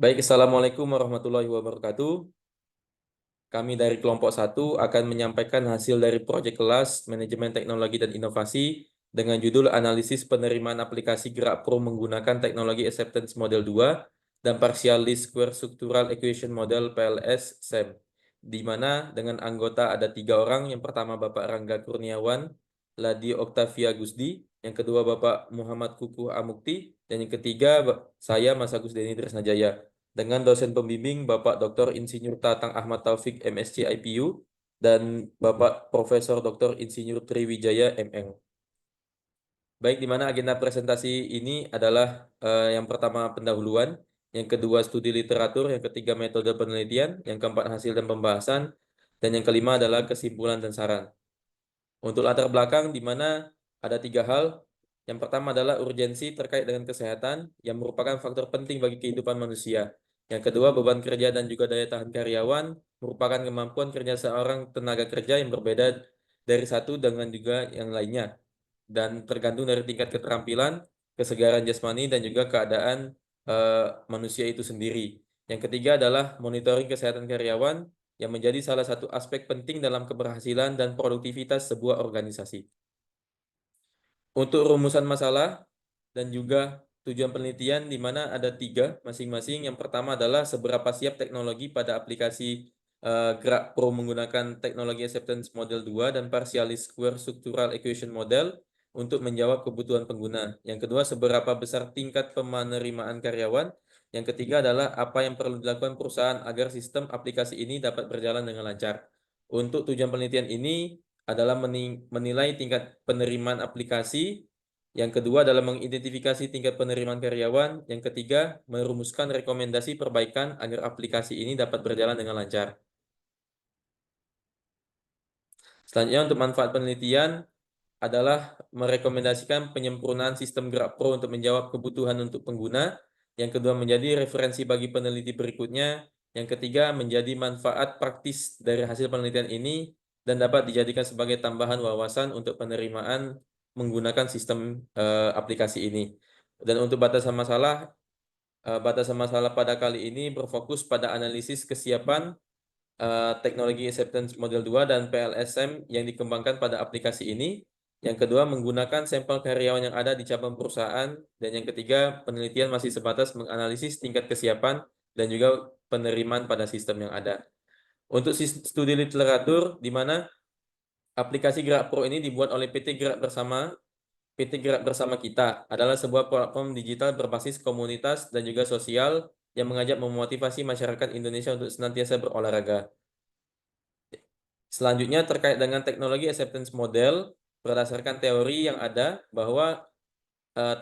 Baik, Assalamualaikum warahmatullahi wabarakatuh. Kami dari kelompok 1 akan menyampaikan hasil dari proyek kelas Manajemen Teknologi dan Inovasi dengan judul Analisis Penerimaan Aplikasi Gerak Pro menggunakan Teknologi Acceptance Model 2 dan Partial Least Square Structural Equation Model PLS SEM, di mana dengan anggota ada 3 orang. Yang pertama Bapak Rangga Kurniawan, Ladi Oktavia Gusdi, yang kedua Bapak Muhammad Kukuh Amukti, dan yang ketiga saya Mas Agus Deni Tresnajaya dengan dosen pembimbing Bapak Dr. Insinyur Tatang Ahmad Taufik MSc IPU dan Bapak Profesor Dr. Insinyur Triwijaya MM. Baik, di mana agenda presentasi ini adalah yang pertama pendahuluan, yang kedua studi literatur, yang ketiga metode penelitian, yang keempat hasil dan pembahasan, dan yang kelima adalah kesimpulan dan saran. Untuk latar belakang, di mana ada 3 hal. Yang pertama adalah urgensi terkait dengan kesehatan yang merupakan faktor penting bagi kehidupan manusia. Yang kedua, beban kerja dan juga daya tahan karyawan merupakan kemampuan kerja seorang tenaga kerja yang berbeda dari satu dengan juga yang lainnya, dan tergantung dari tingkat keterampilan, kesegaran jasmani, dan juga keadaan manusia itu sendiri. Yang ketiga adalah monitoring kesehatan karyawan yang menjadi salah satu aspek penting dalam keberhasilan dan produktivitas sebuah organisasi. Untuk rumusan masalah dan juga tujuan penelitian, di mana ada 3 masing-masing. Yang pertama adalah seberapa siap teknologi pada aplikasi Gerak Pro menggunakan teknologi Acceptance Model 2 dan Partialist Square Structural Equation Model untuk menjawab kebutuhan pengguna. Yang kedua, seberapa besar tingkat penerimaan karyawan. Yang ketiga adalah apa yang perlu dilakukan perusahaan agar sistem aplikasi ini dapat berjalan dengan lancar. Untuk tujuan penelitian ini adalah menilai tingkat penerimaan aplikasi. Yang kedua adalah mengidentifikasi tingkat penerimaan karyawan. Yang ketiga, merumuskan rekomendasi perbaikan agar aplikasi ini dapat berjalan dengan lancar. Selanjutnya, untuk manfaat penelitian adalah merekomendasikan penyempurnaan sistem Gerak Pro untuk menjawab kebutuhan untuk pengguna. Yang kedua, menjadi referensi bagi peneliti berikutnya. Yang ketiga, menjadi manfaat praktis dari hasil penelitian ini dan dapat dijadikan sebagai tambahan wawasan untuk penerimaan menggunakan sistem aplikasi ini. Dan untuk batasan masalah pada kali ini berfokus pada analisis kesiapan teknologi Acceptance Model 2 dan PLSM yang dikembangkan pada aplikasi ini. Yang kedua, menggunakan sampel karyawan yang ada di cabang perusahaan. Dan yang ketiga, penelitian masih sebatas menganalisis tingkat kesiapan dan juga penerimaan pada sistem yang ada. Untuk studi literatur, di mana aplikasi Gerak Pro ini dibuat oleh PT Gerak Bersama. PT Gerak Bersama Kita adalah sebuah platform digital berbasis komunitas dan juga sosial yang mengajak memotivasi masyarakat Indonesia untuk senantiasa berolahraga. Selanjutnya terkait dengan teknologi acceptance model, berdasarkan teori yang ada bahwa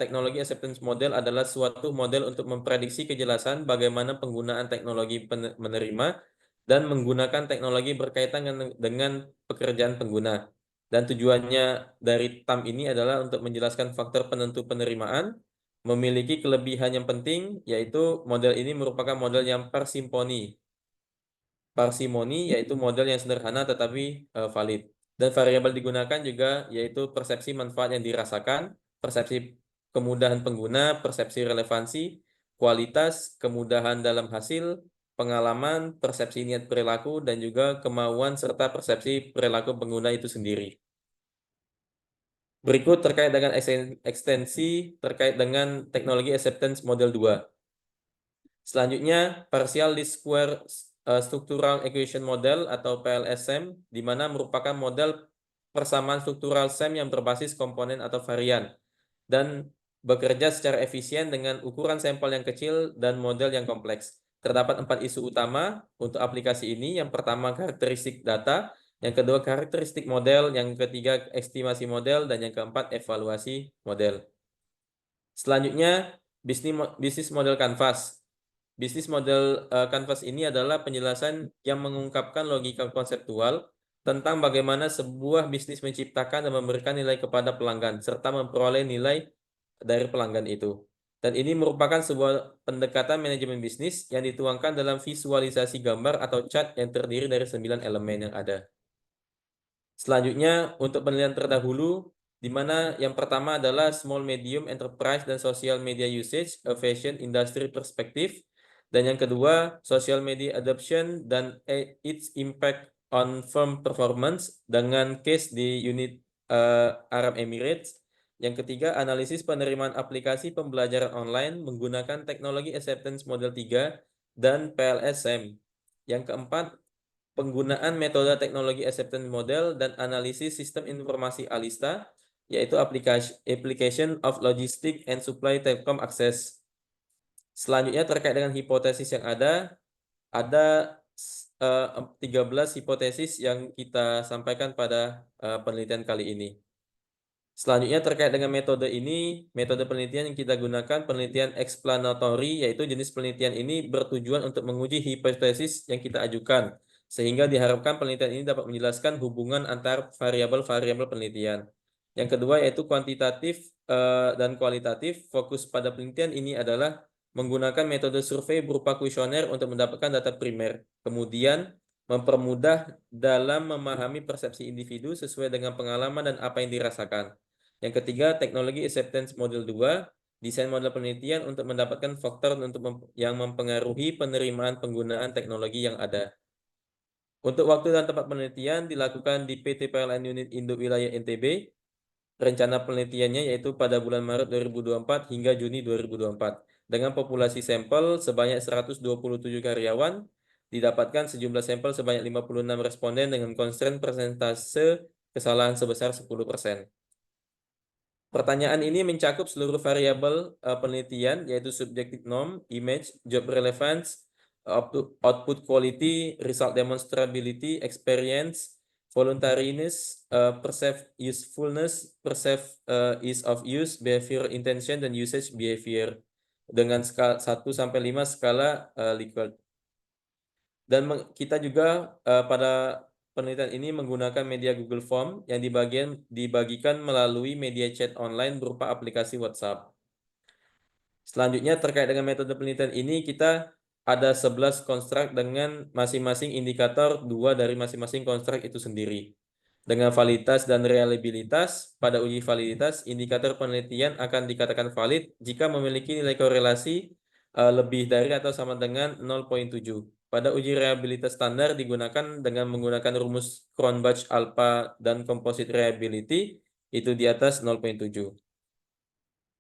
teknologi acceptance model adalah suatu model untuk memprediksi kejelasan bagaimana penggunaan teknologi menerima dan menggunakan teknologi berkaitan dengan pekerjaan pengguna. Dan tujuannya dari TAM ini adalah untuk menjelaskan faktor penentu penerimaan, memiliki kelebihan yang penting, yaitu model ini merupakan model yang parsimoni, yaitu model yang sederhana tetapi valid. Dan variabel digunakan juga yaitu persepsi manfaat yang dirasakan, persepsi kemudahan pengguna, persepsi relevansi, kualitas, kemudahan dalam hasil, pengalaman, persepsi niat perilaku, dan juga kemauan serta persepsi perilaku pengguna itu sendiri. Berikut terkait dengan ekstensi terkait dengan teknologi acceptance model 2. Selanjutnya, partial least square structural equation model atau PLSM, di mana merupakan model persamaan struktural SEM yang berbasis komponen atau varian dan bekerja secara efisien dengan ukuran sampel yang kecil dan model yang kompleks. Terdapat 4 isu utama untuk aplikasi ini. Yang pertama, karakteristik data. Yang kedua, karakteristik model. Yang ketiga, estimasi model. Dan yang keempat, evaluasi model. Selanjutnya, bisnis model kanvas. Bisnis model Canvas ini adalah penjelasan yang mengungkapkan logika konseptual tentang bagaimana sebuah bisnis menciptakan dan memberikan nilai kepada pelanggan, serta memperoleh nilai dari pelanggan itu. Dan ini merupakan sebuah pendekatan manajemen bisnis yang dituangkan dalam visualisasi gambar atau chart yang terdiri dari 9 elemen yang ada. Selanjutnya, untuk penilaian terdahulu, di mana yang pertama adalah Small Medium Enterprise dan Social Media Usage, a Fashion Industry Perspective. Dan yang kedua, social media adoption dan its impact on firm performance dengan case di unit Arab Emirates. Yang ketiga, analisis penerimaan aplikasi pembelajaran online menggunakan teknologi acceptance model 3 dan PLS-SAM. Yang keempat, penggunaan metode teknologi acceptance model dan analisis sistem informasi ALISTA, yaitu application of logistic and supply telecom access. Selanjutnya terkait dengan hipotesis yang ada 13 hipotesis yang kita sampaikan pada penelitian kali ini. Selanjutnya terkait dengan metode ini, metode penelitian yang kita gunakan penelitian explanatory, yaitu jenis penelitian ini bertujuan untuk menguji hipotesis yang kita ajukan, sehingga diharapkan penelitian ini dapat menjelaskan hubungan antar variabel-variabel penelitian. Yang kedua yaitu kuantitatif dan kualitatif. Fokus pada penelitian ini adalah menggunakan metode survei berupa kuesioner untuk mendapatkan data primer. Kemudian mempermudah dalam memahami persepsi individu sesuai dengan pengalaman dan apa yang dirasakan. Yang ketiga, teknologi acceptance model 2, desain model penelitian untuk mendapatkan faktor yang mempengaruhi penerimaan penggunaan teknologi yang ada. Untuk waktu dan tempat penelitian dilakukan di PT PLN Unit Induk Wilayah NTB. Rencana penelitiannya yaitu pada bulan Maret 2024 hingga Juni 2024. Dengan populasi sampel sebanyak 127 karyawan, didapatkan sejumlah sampel sebanyak 56 responden dengan constraint persentase kesalahan sebesar 10%. Pertanyaan ini mencakup seluruh variabel penelitian, yaitu subjective norm, image, job relevance, output quality, result demonstrability, experience, voluntariness, perceived usefulness, perceived ease of use, behavior intention, dan usage behavior dengan skala 1 sampai 5 skala Likert. Dan kita juga pada penelitian ini menggunakan media Google Form yang dibagikan melalui media chat online berupa aplikasi WhatsApp. Selanjutnya terkait dengan metode penelitian ini kita ada 11 konstruk dengan masing-masing indikator 2 dari masing-masing konstruk itu sendiri. Dengan validitas dan reliabilitas, pada uji validitas, indikator penelitian akan dikatakan valid jika memiliki nilai korelasi lebih dari atau sama dengan 0,7. Pada uji reliabilitas standar digunakan dengan menggunakan rumus Cronbach alpha dan composite reliability itu di atas 0,7.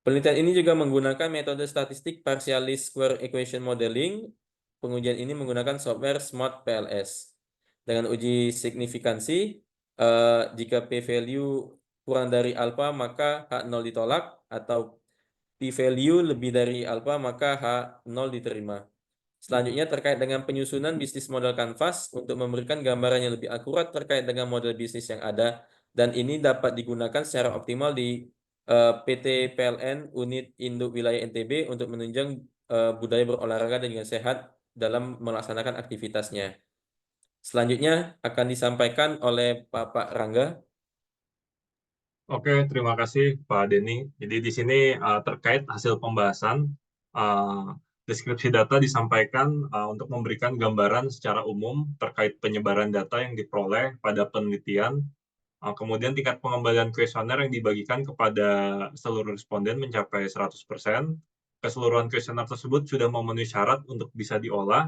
Penelitian ini juga menggunakan metode statistik partialist square equation modeling. Pengujian ini menggunakan software Smart PLS. Dengan uji signifikansi, jika p-value kurang dari alpha maka H0 ditolak, atau p-value lebih dari alpha maka H0 diterima. Selanjutnya terkait dengan penyusunan bisnis model Canvas untuk memberikan gambaran yang lebih akurat terkait dengan model bisnis yang ada, dan ini dapat digunakan secara optimal di PT PLN Unit Induk Wilayah NTB untuk menunjang budaya berolahraga dan juga sehat dalam melaksanakan aktivitasnya. Selanjutnya akan disampaikan oleh Bapak Rangga. Oke, terima kasih Pak Denny. Jadi di sini terkait hasil pembahasan, deskripsi data disampaikan untuk memberikan gambaran secara umum terkait penyebaran data yang diperoleh pada penelitian. Kemudian tingkat pengembalian kuesioner yang dibagikan kepada seluruh responden mencapai 100%. Keseluruhan kuesioner tersebut sudah memenuhi syarat untuk bisa diolah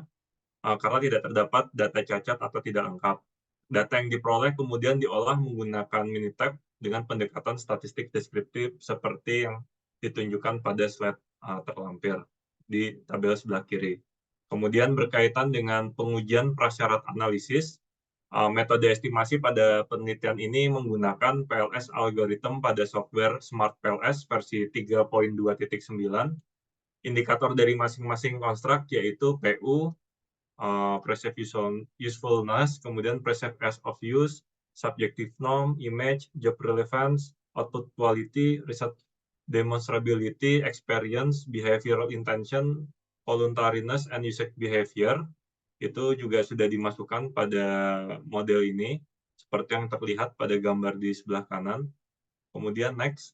karena tidak terdapat data cacat atau tidak lengkap. Data yang diperoleh kemudian diolah menggunakan Minitab dengan pendekatan statistik deskriptif seperti yang ditunjukkan pada slide terlampir di tabel sebelah kiri. Kemudian berkaitan dengan pengujian prasyarat analisis, metode estimasi pada penelitian ini menggunakan PLS algorithm pada software Smart PLS versi 3.2.9. Indikator dari masing-masing konstruk yaitu PU, perceived usefulness, kemudian perceived ease of use, subjective norm, image, job relevance, output quality, result demonstrability, experience, behavioral intention, voluntariness, and usage behavior. Itu juga sudah dimasukkan pada model ini, seperti yang terlihat pada gambar di sebelah kanan. Kemudian next.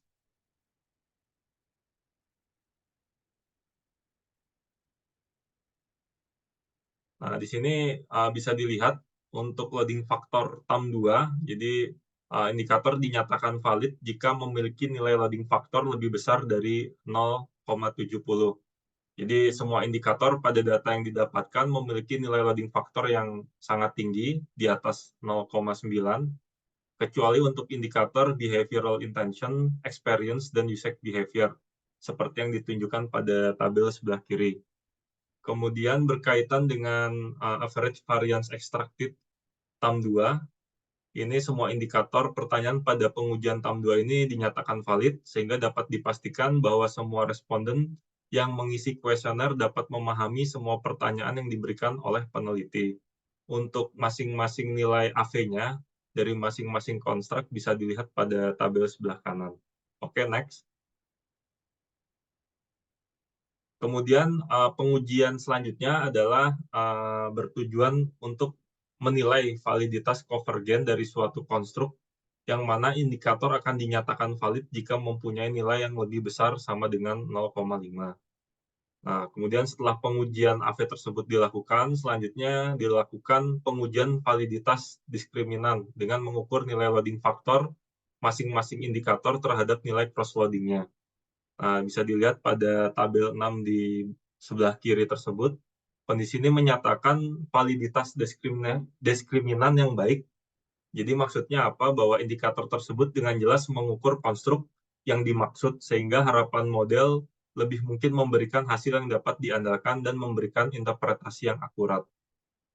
Nah, di sini bisa dilihat untuk loading faktor TAM2, jadi indikator dinyatakan valid jika memiliki nilai loading faktor lebih besar dari 0,70. Jadi semua indikator pada data yang didapatkan memiliki nilai loading factor yang sangat tinggi, di atas 0,9, kecuali untuk indikator behavioral intention, experience, dan usage behavior, seperti yang ditunjukkan pada tabel sebelah kiri. Kemudian berkaitan dengan average variance extracted TAM2, ini semua indikator pertanyaan pada pengujian TAM2 ini dinyatakan valid, sehingga dapat dipastikan bahwa semua responden yang mengisi kuesioner dapat memahami semua pertanyaan yang diberikan oleh peneliti. Untuk masing-masing nilai AV-nya dari masing-masing konstruk bisa dilihat pada tabel sebelah kanan. Oke, next. Kemudian pengujian selanjutnya adalah bertujuan untuk menilai validitas konvergen dari suatu konstruk, yang mana indikator akan dinyatakan valid jika mempunyai nilai yang lebih besar sama dengan 0,5. Nah, kemudian setelah pengujian AV tersebut dilakukan, selanjutnya dilakukan pengujian validitas diskriminan dengan mengukur nilai loading faktor masing-masing indikator terhadap nilai cross-loading-nya. Nah, bisa dilihat pada tabel 6 di sebelah kiri tersebut, kondisi ini menyatakan validitas diskriminan yang baik. Jadi maksudnya apa? Bahwa indikator tersebut dengan jelas mengukur konstruk yang dimaksud, sehingga harapan model lebih mungkin memberikan hasil yang dapat diandalkan dan memberikan interpretasi yang akurat.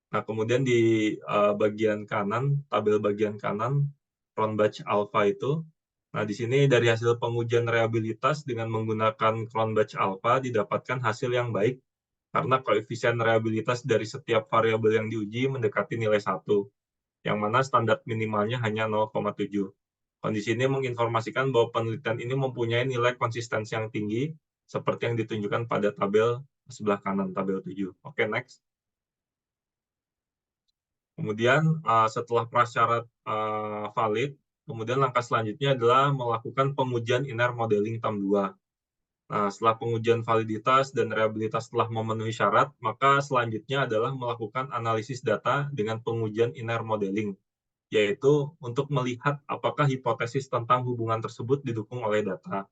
Nah, kemudian di bagian kanan, tabel bagian kanan, Cronbach alpha itu, nah di sini dari hasil pengujian reliabilitas dengan menggunakan Cronbach alpha didapatkan hasil yang baik, karena koefisien reliabilitas dari setiap variabel yang diuji mendekati nilai 1, yang mana standar minimalnya hanya 0,7. Kondisi ini menginformasikan bahwa penelitian ini mempunyai nilai konsistensi yang tinggi, seperti yang ditunjukkan pada tabel sebelah kanan, tabel 7. Oke, next. Kemudian setelah prasyarat valid, kemudian langkah selanjutnya adalah melakukan pengujian inner modeling TAM2. Nah, setelah pengujian validitas dan reliabilitas telah memenuhi syarat, maka selanjutnya adalah melakukan analisis data dengan pengujian inner modeling, yaitu untuk melihat apakah hipotesis tentang hubungan tersebut didukung oleh data.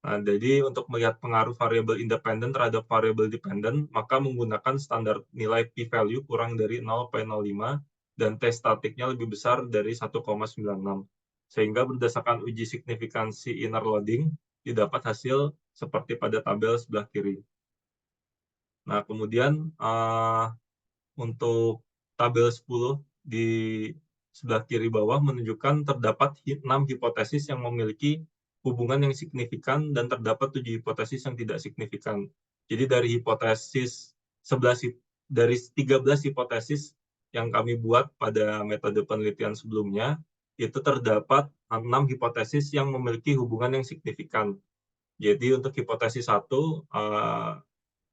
Nah, jadi untuk melihat pengaruh variabel independen terhadap variabel dependen, maka menggunakan standar nilai p-value kurang dari 0,05 dan T statiknya lebih besar dari 1,96. Sehingga berdasarkan uji signifikansi inner loading, didapat hasil seperti pada tabel sebelah kiri. Nah, kemudian untuk tabel 10 di sebelah kiri bawah menunjukkan terdapat 6 hipotesis yang memiliki hubungan yang signifikan dan terdapat 7 hipotesis yang tidak signifikan. Jadi dari hipotesis 11 dari 13 hipotesis yang kami buat pada metode penelitian sebelumnya, itu terdapat 6 hipotesis yang memiliki hubungan yang signifikan. Jadi untuk hipotesis 1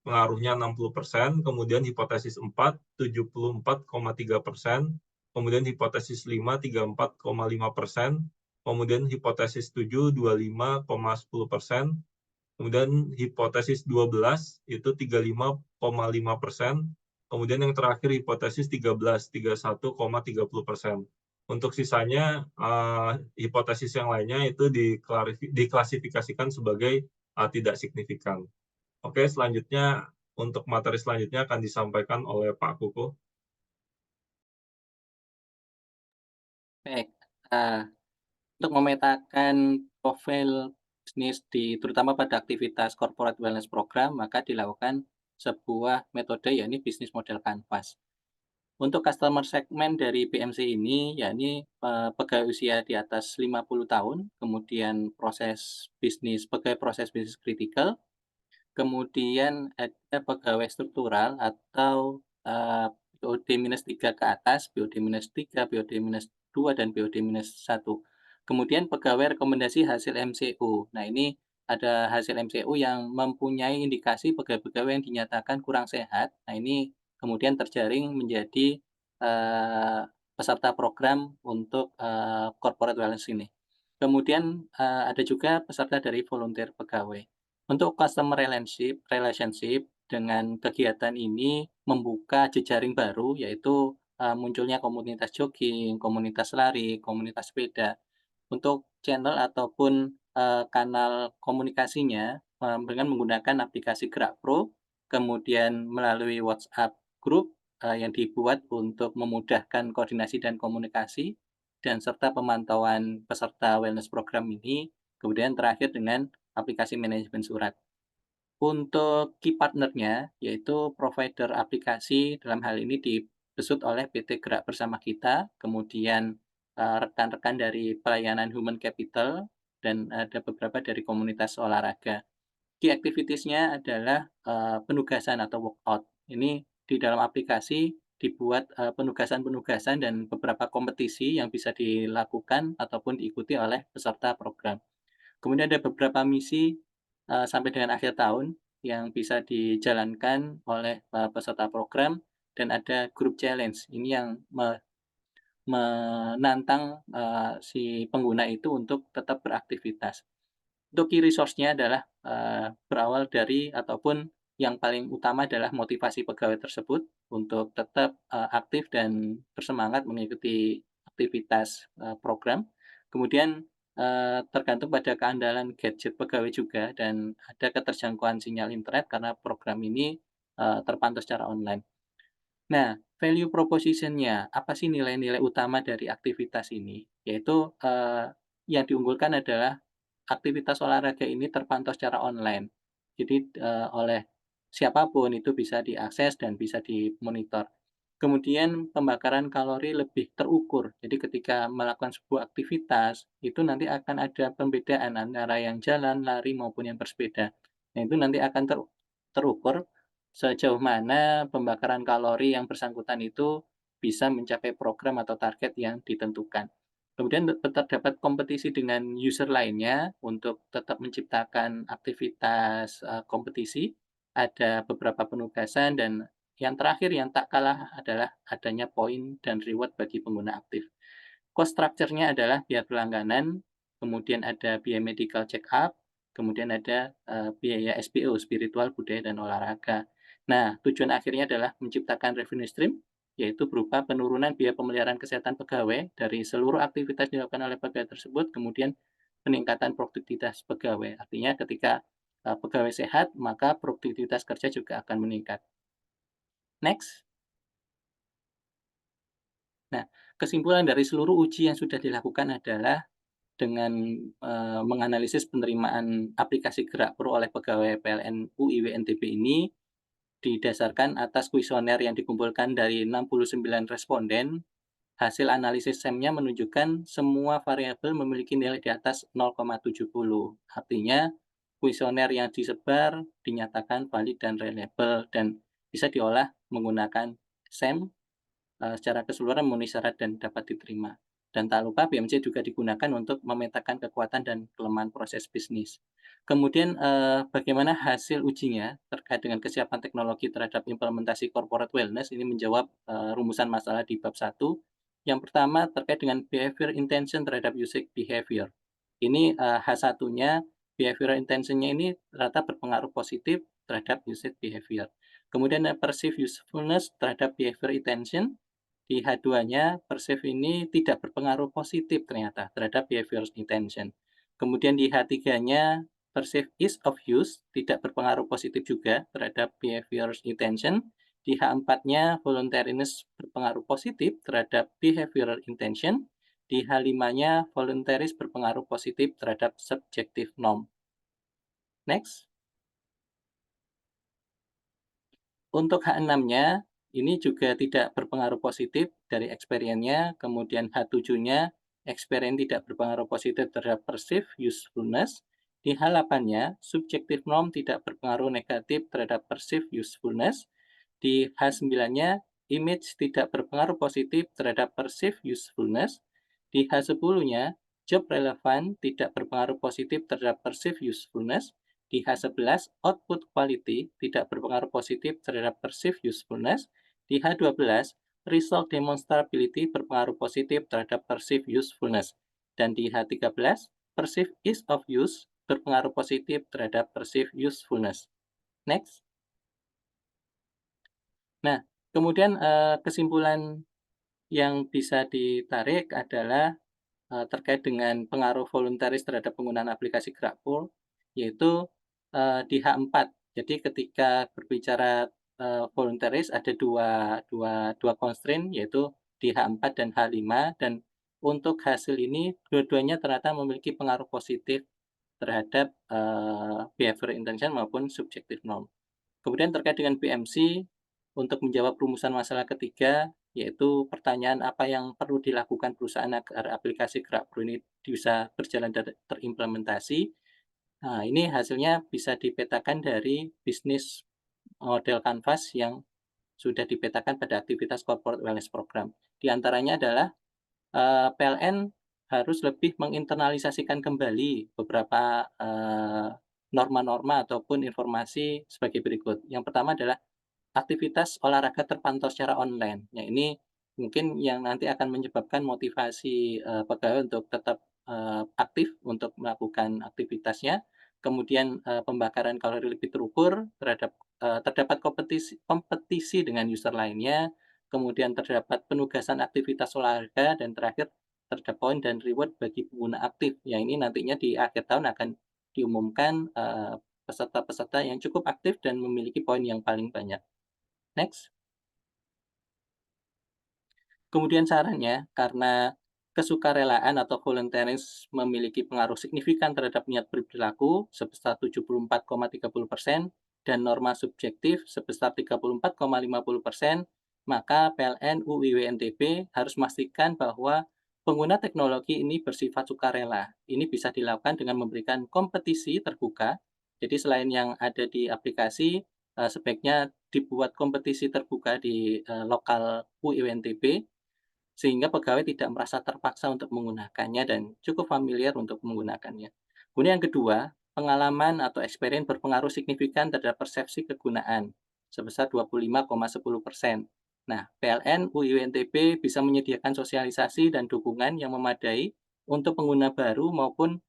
pengaruhnya 60%, kemudian hipotesis 4, 74,3%, kemudian hipotesis 5, 34,5%, kemudian hipotesis 7, 25,10%, kemudian hipotesis 12, itu 35,5%, kemudian yang terakhir hipotesis 13, 31,30%. Untuk sisanya, hipotesis yang lainnya itu diklasifikasikan sebagai tidak signifikan. Oke, selanjutnya untuk materi selanjutnya akan disampaikan oleh Pak Kuku. Baik, untuk memetakan profil bisnis terutama pada aktivitas corporate wellness program, maka dilakukan sebuah metode yakni bisnis model canvas. Untuk customer segmen dari BMC ini yakni pegawai usia di atas 50 tahun, kemudian pegawai proses bisnis kritikal, kemudian ada pegawai struktural atau BOD-3 ke atas, BOD-3, BOD-2, dan BOD-1. Kemudian pegawai rekomendasi hasil MCO. Nah, ini ada hasil MCO yang mempunyai indikasi pegawai-pegawai yang dinyatakan kurang sehat. Nah, ini kemudian terjaring menjadi peserta program untuk corporate wellness ini. Kemudian ada juga peserta dari volunteer pegawai. Untuk customer relationship dengan kegiatan ini membuka jejaring baru, yaitu munculnya komunitas jogging, komunitas lari, komunitas sepeda. Untuk channel ataupun kanal komunikasinya dengan menggunakan aplikasi Gerak Pro kemudian melalui WhatsApp group yang dibuat untuk memudahkan koordinasi dan komunikasi, dan serta pemantauan peserta wellness program ini, kemudian terakhir dengan aplikasi manajemen surat. Untuk key partner-nya, yaitu provider aplikasi dalam hal ini dibesut oleh PT Gerak Bersama Kita, kemudian rekan-rekan dari pelayanan human capital, dan ada beberapa dari komunitas olahraga. Key activities-nya adalah penugasan atau workout. Ini di dalam aplikasi dibuat penugasan-penugasan dan beberapa kompetisi yang bisa dilakukan ataupun diikuti oleh peserta program. Kemudian ada beberapa misi sampai dengan akhir tahun yang bisa dijalankan oleh peserta program, dan ada group challenge. Ini yang menantang si pengguna itu untuk tetap beraktivitas. Untuk key resource-nya adalah berawal dari ataupun yang paling utama adalah motivasi pegawai tersebut untuk tetap aktif dan bersemangat mengikuti aktivitas program. Kemudian tergantung pada keandalan gadget pegawai juga, dan ada keterjangkauan sinyal internet karena program ini terpantau secara online. Nah, value proposition-nya, apa sih nilai-nilai utama dari aktivitas ini? Yaitu yang diunggulkan adalah aktivitas olahraga ini terpantau secara online. Jadi oleh siapapun itu bisa diakses dan bisa dimonitor. Kemudian pembakaran kalori lebih terukur. Jadi ketika melakukan sebuah aktivitas, itu nanti akan ada pembedaan antara yang jalan, lari, maupun yang bersepeda. Nah, itu nanti akan terukur sejauh mana pembakaran kalori yang bersangkutan itu bisa mencapai program atau target yang ditentukan. Kemudian terdapat kompetisi dengan user lainnya untuk tetap menciptakan aktivitas kompetisi. Ada beberapa penugasan, dan yang terakhir yang tak kalah adalah adanya poin dan reward bagi pengguna aktif. Cost structure-nya adalah biaya berlangganan, kemudian ada biaya medical check up, kemudian ada biaya SBO, spiritual, budaya, dan olahraga. Nah, tujuan akhirnya adalah menciptakan revenue stream, yaitu berupa penurunan biaya pemeliharaan kesehatan pegawai dari seluruh aktivitas dilakukan oleh pegawai tersebut, kemudian peningkatan produktivitas pegawai. Artinya ketika pegawai sehat, maka produktivitas kerja juga akan meningkat. Next. Nah, kesimpulan dari seluruh uji yang sudah dilakukan adalah dengan menganalisis penerimaan aplikasi Gerak Pro oleh pegawai PLN UI WNTB ini didasarkan atas kuesioner yang dikumpulkan dari 69 responden. Hasil analisis SEM-nya menunjukkan semua variabel memiliki nilai di atas 0,70. Artinya, kuesioner yang disebar dinyatakan valid dan reliable dan bisa diolah menggunakan SEM secara keseluruhan memenuhi syarat dan dapat diterima. Dan tak lupa BMC juga digunakan untuk memetakan kekuatan dan kelemahan proses bisnis. Kemudian bagaimana hasil ujinya terkait dengan kesiapan teknologi terhadap implementasi corporate wellness, ini menjawab rumusan masalah di bab 1. Yang pertama terkait dengan behavior intention terhadap usage behavior. Ini H1-nya, behavioral intention-nya ini ternyata berpengaruh positif terhadap usage behavior. Kemudian perceived usefulness terhadap behavior intention. Di H2-nya, perceive ini tidak berpengaruh positif ternyata terhadap behavior intention. Kemudian di H3-nya, perceive is of use tidak berpengaruh positif juga terhadap behavior intention. Di H4-nya, voluntariness berpengaruh positif terhadap behavioral intention. Di H5-nya, voluntaris berpengaruh positif terhadap subjective norm. Next. Untuk H6-nya, ini juga tidak berpengaruh positif dari experience-nya. Kemudian H7-nya, experience tidak berpengaruh positif terhadap perceived usefulness. Di H8-nya, subjective norm tidak berpengaruh negatif terhadap perceived usefulness. Di H9-nya, image tidak berpengaruh positif terhadap perceived usefulness. Di H10-nya, job relevant tidak berpengaruh positif terhadap perceived usefulness. Di H11, output quality tidak berpengaruh positif terhadap perceived usefulness. Di H12, result demonstrability berpengaruh positif terhadap perceived usefulness. Dan di H13, perceived ease of use berpengaruh positif terhadap perceived usefulness. Next. Nah, kemudian kesimpulan yang bisa ditarik adalah terkait dengan pengaruh voluntaris terhadap penggunaan aplikasi Gerak Pro, yaitu di H4. Jadi ketika berbicara voluntaris ada dua constraint, yaitu di H4 dan H5, dan untuk hasil ini dua-duanya ternyata memiliki pengaruh positif terhadap behavior intention maupun subjective norm. Kemudian terkait dengan PMC, untuk menjawab rumusan masalah ketiga, yaitu pertanyaan apa yang perlu dilakukan perusahaan agar aplikasi Gerak Pro ini bisa berjalan dan terimplementasi. Nah, ini hasilnya bisa dipetakan dari bisnis model Canvas yang sudah dipetakan pada aktivitas Corporate Wellness Program. Di antaranya adalah PLN harus lebih menginternalisasikan kembali beberapa norma-norma ataupun informasi sebagai berikut. Yang pertama adalah aktivitas olahraga terpantau secara online. Ya, ini mungkin yang nanti akan menyebabkan motivasi pegawai untuk tetap aktif untuk melakukan aktivitasnya. Kemudian pembakaran kalori lebih terukur, terdapat kompetisi dengan user lainnya, kemudian terdapat penugasan aktivitas olahraga, dan terakhir terdapat poin dan reward bagi pengguna aktif. Yang ini nantinya di akhir tahun akan diumumkan peserta-peserta yang cukup aktif dan memiliki poin yang paling banyak. Next. Kemudian sarannya, karena kesukarelaan atau voluntarism memiliki pengaruh signifikan terhadap niat berperilaku sebesar 74,30% dan norma subjektif sebesar 34,50%, maka PLN UIW NTB harus memastikan bahwa pengguna teknologi ini bersifat sukarela. Ini bisa dilakukan dengan memberikan kompetisi terbuka. Jadi selain yang ada di aplikasi, sebaiknya dibuat kompetisi terbuka di lokal UIW NTB, sehingga pegawai tidak merasa terpaksa untuk menggunakannya dan cukup familiar untuk menggunakannya. Kemudian yang kedua, pengalaman atau experience berpengaruh signifikan terhadap persepsi kegunaan sebesar 25,10%. Nah, PLN UIW NTB bisa menyediakan sosialisasi dan dukungan yang memadai untuk pengguna baru maupun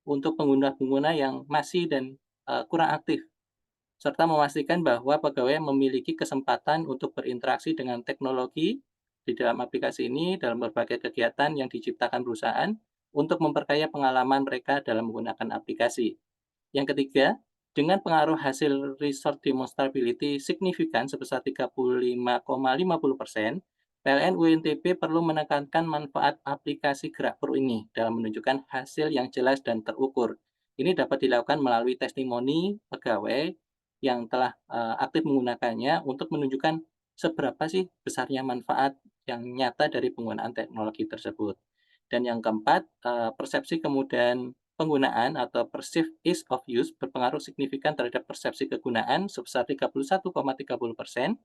untuk pengguna-pengguna yang masih dan kurang aktif, serta memastikan bahwa pegawai memiliki kesempatan untuk berinteraksi dengan teknologi di dalam aplikasi ini dalam berbagai kegiatan yang diciptakan perusahaan untuk memperkaya pengalaman mereka dalam menggunakan aplikasi. Yang ketiga, dengan pengaruh hasil result demonstrability signifikan sebesar 35,50%, PLN UNTB perlu menekankan manfaat aplikasi Gerak Pro ini dalam menunjukkan hasil yang jelas dan terukur. Ini dapat dilakukan melalui testimoni pegawai yang telah aktif menggunakannya untuk menunjukkan seberapa sih besarnya manfaat yang nyata dari penggunaan teknologi tersebut. Dan yang keempat, persepsi kemudahan penggunaan atau perceived ease of use berpengaruh signifikan terhadap persepsi kegunaan sebesar 31,30%.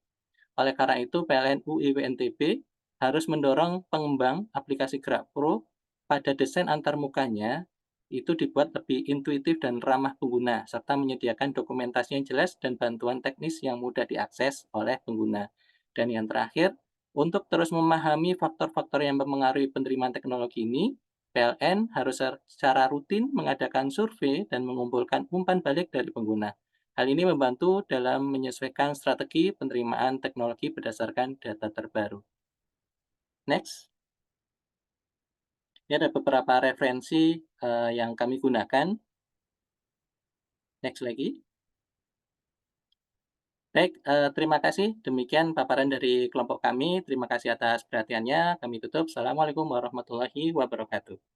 Oleh karena itu, PLN UIW NTB harus mendorong pengembang aplikasi Gerak Pro pada desain antarmukanya itu dibuat lebih intuitif dan ramah pengguna, serta menyediakan dokumentasi yang jelas dan bantuan teknis yang mudah diakses oleh pengguna. Dan yang terakhir, untuk terus memahami faktor-faktor yang mempengaruhi penerimaan teknologi ini, PLN harus secara rutin mengadakan survei dan mengumpulkan umpan balik dari pengguna. Hal ini membantu dalam menyesuaikan strategi penerimaan teknologi berdasarkan data terbaru. Next. Ini ada beberapa referensi yang kami gunakan. Next lagi. Baik, terima kasih. Demikian paparan dari kelompok kami. Terima kasih atas perhatiannya. Kami tutup. Assalamualaikum warahmatullahi wabarakatuh.